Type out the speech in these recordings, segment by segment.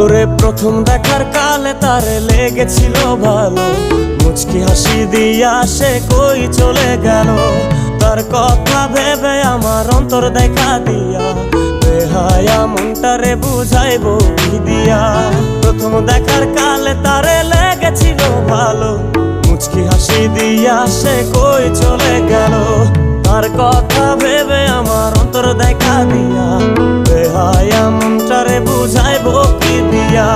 ওরে প্রথম দেখার কালে তারে লেগেছিল ভালো, মুচকি হাসি দিয়া সে কই চলে গেল। তার কথা ভেবে আমার অন্তর দেখা দিয়া, বেহায়া মনটারে বুঝাইবো কি দিয়া। প্রথম দেখার কালে তারে লেগেছিল ভালো, মুচকি হাসি দিয়া সে কই চলে গেল। তার কথা ভেবে আমার অন্তর দেখা দিয়া, বেহায়া মনটারে বুঝাইবো কি দিয়া।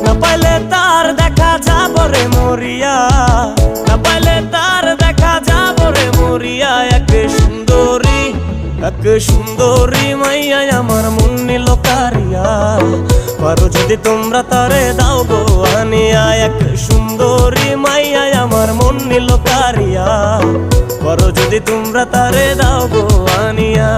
না পাইলে তার দেখা যাব রে মরিয়া, না পাইলে তার দেখা যাব রে মরিয়া। এক সুন্দরী মাইয়া আমার মন নিল কারিয়া, পারো যদি তোমরা তারে দাও গো আনিয়া। এক সুন্দরী মাইয়া আমার মন নিল কারিয়া, পারো যদি তোমরা তারে দাও গো আনিয়া।